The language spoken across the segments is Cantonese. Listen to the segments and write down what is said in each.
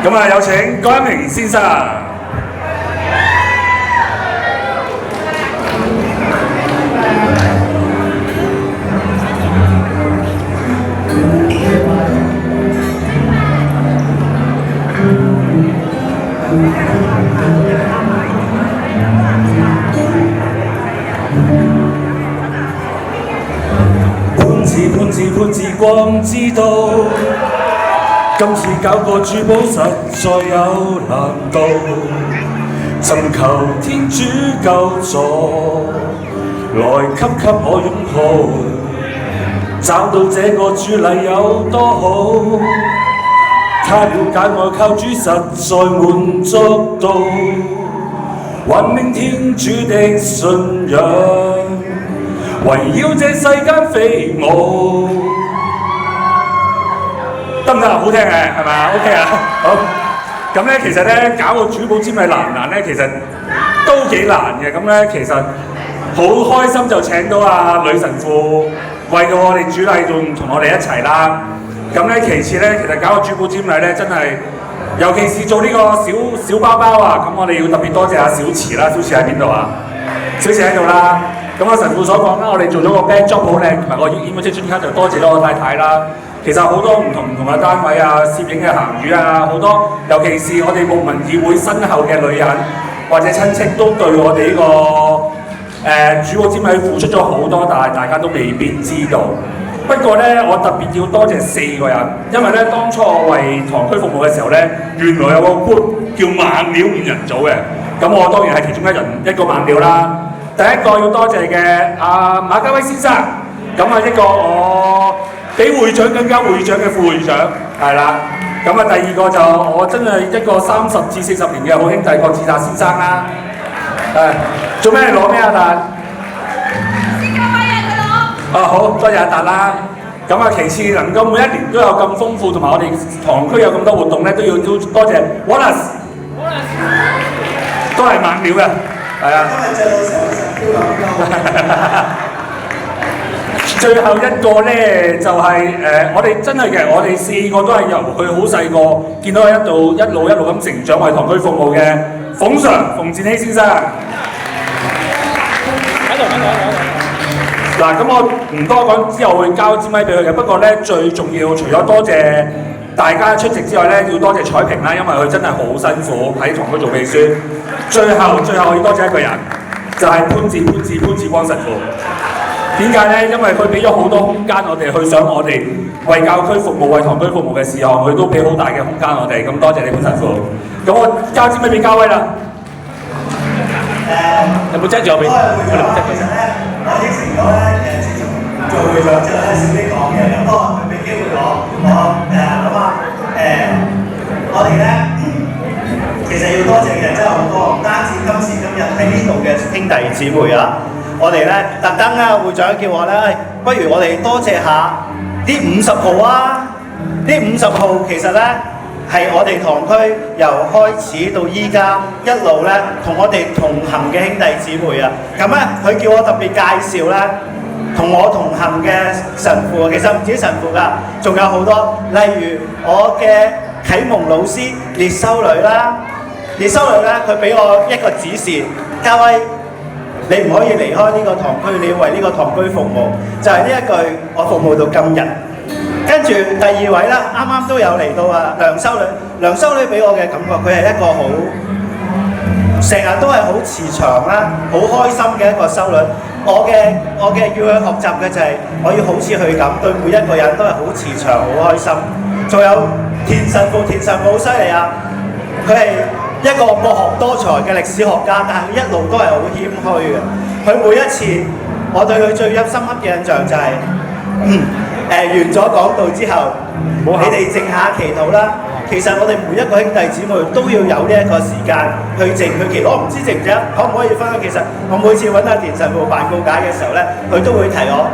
咁啊，有請江一鳴先生。潘志光知道，今次搞個珠寶實在有難度，尋求天主救助，來給我擁抱，找到這個主禮有多好，他了解我靠主實在滿足到，還明天主的信仰。圍繞這世間飛舞，得唔得啊？好聽嘅係咪 ？OK 啊，好。咁咧其實咧搞個主保瞻禮難唔難咧？其實都幾難嘅。咁咧其實好開心就請到女神父為到我哋主禮仲同我哋一齊啦。咁咧其次咧，其實搞個主保瞻禮咧真係，尤其是做呢個小包包啊，咁我哋要特別多謝小慈啦。小慈喺邊度啊？小慈喺度啦。咁神父所講啦，我哋做咗個 band job 好靚，同埋個 invitation card 就多謝咗我太太啦。其實好多唔同嘅單位啊，攝影嘅鹹魚啊，好多，尤其是我哋牧民議會身後嘅女人或者親戚都對我哋呢個主保瞻禮付出咗好多，但係大家都未必知道。不過咧，我特別要多謝4個人，因為咧當初我為堂區服務嘅時候咧，原來有個 group 叫猛料5人組嘅，咁我當然係其中一個猛料啦。第一個要多謝嘅馬家威先生，咁一個我比會長更加會長嘅副會長，係啦。咁第二個就我真係一個30至40年嘅好兄弟郭志達先生啦。做咩攞咩啊達？先交翻嘢佢攞。好，多謝阿達啦。咁其次能夠每一年都有咁豐富，同埋我哋堂區有咁多活動咧，都多謝 Wallace， 都係猛料嘅。係啊！最後一個咧就係我哋真係嘅，我哋4個都係由佢好細個見到佢一路咁成長為堂區服務嘅馮 Sir 馮展熙先生。嗱，咁我唔多講，之後會交支咪俾佢嘅。不過咧，最重要除咗多謝大家出席之外咧，要多謝彩萍啦，因為佢真係好辛苦喺堂區做秘書。最後我要多謝一個人，就係潘志光神父。點解咧？因為佢俾咗好多空間我哋去想我哋為教區服務、為堂區服務嘅事項，佢都俾好大嘅空間我哋。咁多謝你潘神父。咁我交支咪俾嘉威啦。有冇擠住我邊？其實咧，我應承咗咧，自從做會長之後咧，少啲講嘅。咁當佢俾機會我哋咧。其實要多謝嘅人真係好多，唔單止今時今日喺呢度嘅兄弟姊妹啊，我哋咧特登啊，會長叫我咧，不如我哋多謝下啲50號啊！呢50號其實咧係我哋堂區由開始到依家一路咧同我哋同行嘅兄弟姊妹啊，咁咧佢叫我特別介紹咧，同我同行嘅神父，其實唔止神父㗎，仲有好多，例如我嘅啟蒙老師列修女啦。列修女咧，佢俾我一個指示，嘉威，你唔可以離開呢個堂區，你要為呢個堂區服務，就係呢一句，我服務到今日。跟住第2位啦，啱啱都有嚟到梁修女，梁修女俾我嘅感覺，佢係一個好，成日都係好慈祥啦，好開心嘅一個修女。我嘅要去學習嘅就係，我要好似佢咁，對每一個人都係好慈祥、好開心。仲有田神父好犀利啊，佢係一個博學多才嘅歷史學家，但係佢一路都係好謙虛嘅。佢每一次，我對佢最深刻嘅印象就係、完咗講道之後，你哋靜下祈禱啦。其實我哋每一個兄弟姊妹都要有呢一個時間去靜去祈禱。我唔知靜唔靜，可唔可以分享？其實我每次揾阿田神父辦告解嘅時候咧，佢都會提我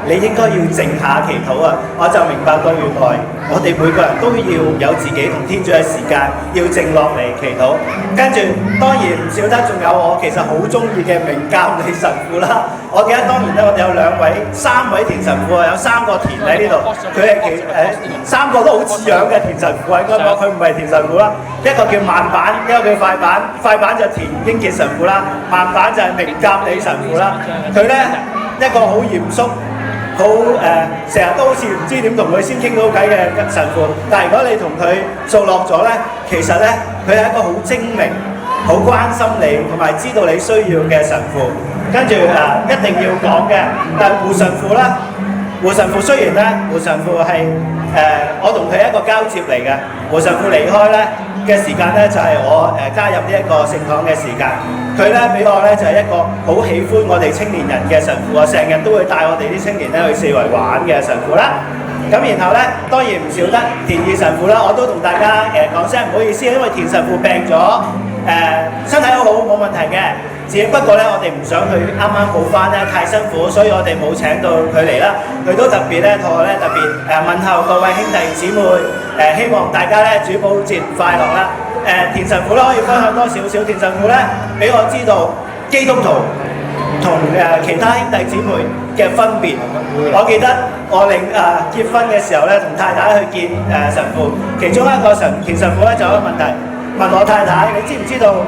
你應該要靜下祈禱啊！我就明白到原來我哋每個人都要有自己同天主嘅時間，要靜落嚟祈禱。跟住當然唔少得，仲有我其實好中意嘅明鑑理神父啦。我記得當年咧，我哋有3位田神父啊，有3個田喺呢度。佢係3個都好似樣嘅田神父啊，應該講佢唔係田神父啦。一個叫慢板，一個叫快板，快板就田英傑神父啦，慢板就係明鑑理神父啦。佢咧一個好嚴肅。好成日都好似唔知點同佢先傾到偈嘅神父，但係如果你同佢熟絡咗咧，其實咧佢係一個好精明、好關心你同埋知道你需要嘅神父。跟住一定要講嘅，但係胡神父啦，胡神父雖然咧，胡神父係我同佢一個交接嚟嘅。胡神父離開咧嘅時間咧，就係我加入呢一個聖堂嘅時間。佢咧俾我咧就係一個好喜歡我哋青年人嘅神父啊，成日都會帶我哋啲青年咧去四圍玩嘅神父啦。咁然後咧當然唔少得田義神父啦，我都同大家講聲唔好意思，因為田神父病咗，身體好好冇問題嘅，只不過咧我哋唔想佢啱啱好翻咧太辛苦，所以我哋冇請到佢嚟啦。佢都特別咧同我咧特別問候各位兄弟姊妹，希望大家咧主保節快樂啦。田神父咧可以分享多少少，田神父咧俾我知道基督徒同其他兄弟姊妹嘅分別。我記得我結婚嘅時候咧，同太太去見神父，其中一個田神父咧就有一個問題問我太太：你知唔知道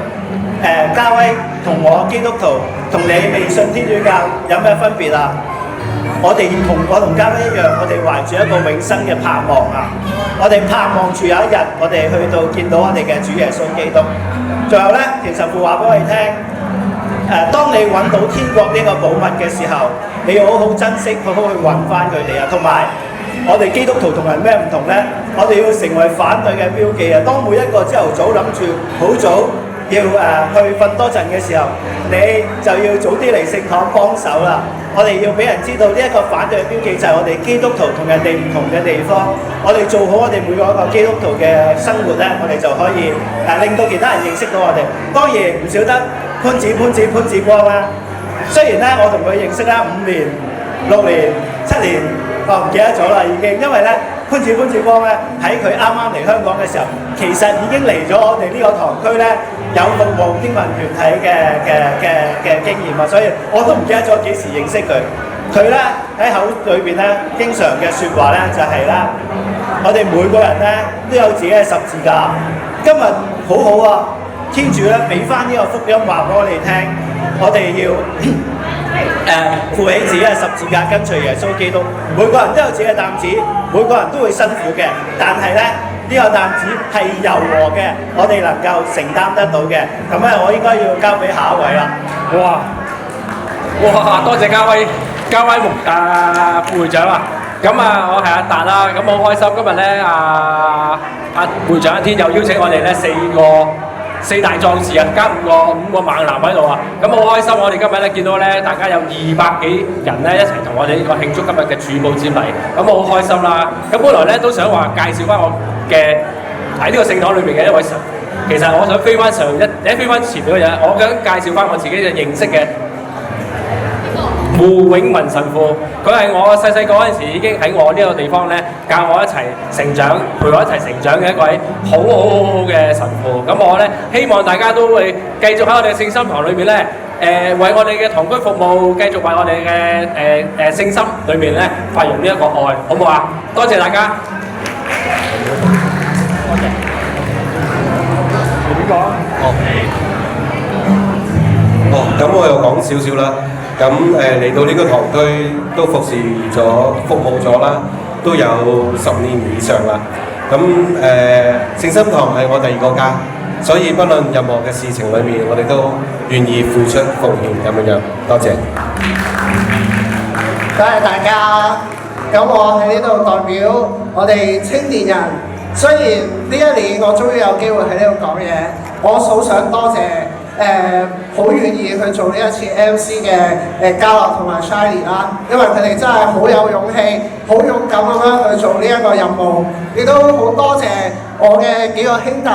嘉威同我基督徒同你未信天主教有咩分別啊？我同嘉威一樣，我哋懷住一個永生嘅盼望啊！我哋盼望住有一日，我哋去到見到我哋嘅主耶穌基督。最後咧，田神父話俾我哋聽，當你揾到天國呢個寶物嘅時候，你要好好珍惜，好好去揾翻佢哋啊！同埋，我哋基督徒同人咩唔同咧？我哋要成為反對嘅標記啊！當每一個朝頭早諗住好早要去瞓多陣嘅時候，你就要早啲嚟聖堂幫手啦！我哋要俾人知道呢一個反對嘅標記就係我哋基督徒同人哋唔同嘅地方。我哋做好我哋每個一個基督徒嘅生活咧，我哋就可以令到其他人認識到我哋。當然唔少得潘子光啦。雖然咧我同佢認識啦5年、6年、7年，我唔記得咗啦已經。因為咧潘子光咧喺佢啱啱嚟香港嘅時候，其實已經嚟咗我哋呢個堂區咧。有服務經文團體嘅經驗啊，所以我都唔記得咗幾時認識佢。佢咧喺口裏邊咧，經常嘅説話咧就係啦，我哋每個人咧都有自己嘅十字架。今日好好啊，天主咧俾翻呢個福音話俾我哋聽，我哋要負起自己嘅十字架跟隨耶穌基督。每個人都有自己嘅擔子，每個人都會辛苦嘅，但係咧。呢個擔子係柔和嘅，我哋能夠承擔得到嘅。咁咧，我應該要交俾下一位啦。哇！多謝嘉威副會長啊！咁我係阿達啦，咁好開心今日咧，阿會長一天又邀請我哋咧四大壯士啊，加五個猛男喺度啊！咁好開心，我哋今日咧見到咧，大家有200幾人咧一齊同我哋呢個慶祝今日嘅主保節禮，咁我好開心啦！咁本來咧都想話介紹翻我嘅喺呢個聖堂裏面嘅一位神父，其實我想飛翻前面嗰陣，我想介紹翻我自己嘅認識嘅胡永文神父，佢係我細個嗰陣時已經喺我呢個地方咧教我一齊成長，陪我一齊成長嘅一位好嘅神父。咁我咧希望大家都會繼續喺我哋嘅聖心堂裏面咧，為我哋嘅堂區服務，繼續為我哋嘅聖心裏面咧發揚呢一個愛，好唔好啊？多謝大家。多謝。你點講？咁我又講少少啦。咁嚟到呢個堂區都服務咗啦，都有10年以上啦。咁聖心堂係我第2個家，所以不論任何嘅事情裏面，我哋都願意付出奉獻咁樣。多謝。多謝大家。咁我喺呢度代表我哋青年人，雖然呢一年我終於有機會喺呢度講嘢，我好想多謝。好願意去做呢一次 MC 嘅嘉樂同埋 Shiny 啦，因為佢哋真係好有勇氣、好勇敢咁樣去做呢一個任務，亦都好多謝我嘅幾個兄弟，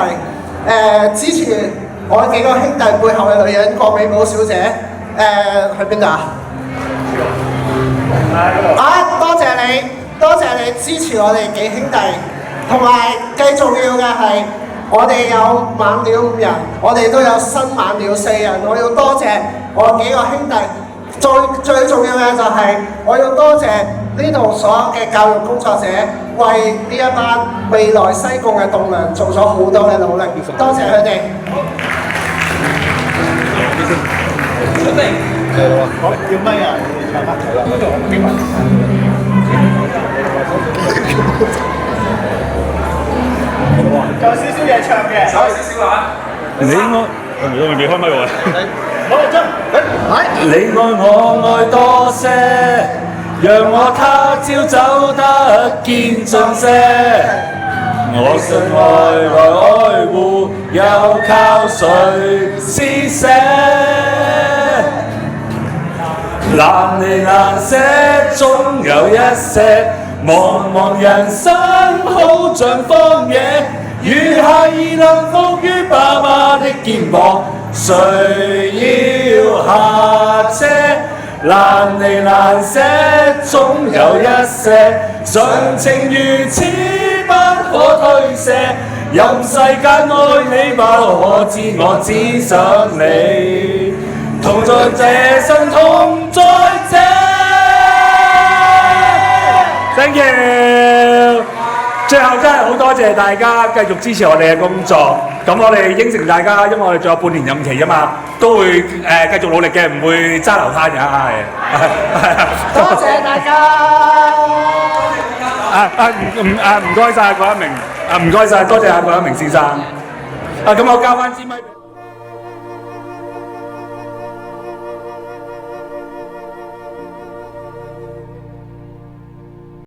支持我幾個兄弟背後嘅女人郭美寶小姐，去邊度啊？多謝你，多謝你支持我哋幾兄弟，同埋最重要嘅係我哋有猛料5人，我哋都有新猛料4人。我要多謝我幾個兄弟，最重要嘅就係我要多謝呢度所有嘅教育工作者，為呢一班未來西貢嘅棟梁做咗好多嘅努力，多謝佢哋。好，要咪啊？你唱啦，仲有少少嘢唱嘅，稍微少少啊！你應該未開咪喎。好進，你愛我愛多些，讓我他朝走得堅進些。我信愛來愛護，又靠誰施捨？難離難捨，總有一些。茫茫人生好像荒野，餘下已能伏於爸爸的肩膀，誰要下車？難離難捨，總有一些，常情如此不可推卸。任世間愛你不可知，我只想你同在這生，同在這。Thank you。最後真係好多謝大家繼續支持我哋嘅工作。咁我哋應承大家，因為我哋仲有半年任期啊嘛，都會繼續努力嘅，唔會揸流攤嘅。多謝大家。唔該曬郭一鳴，唔該曬，多謝阿郭一鳴先生。咁我交翻支咪。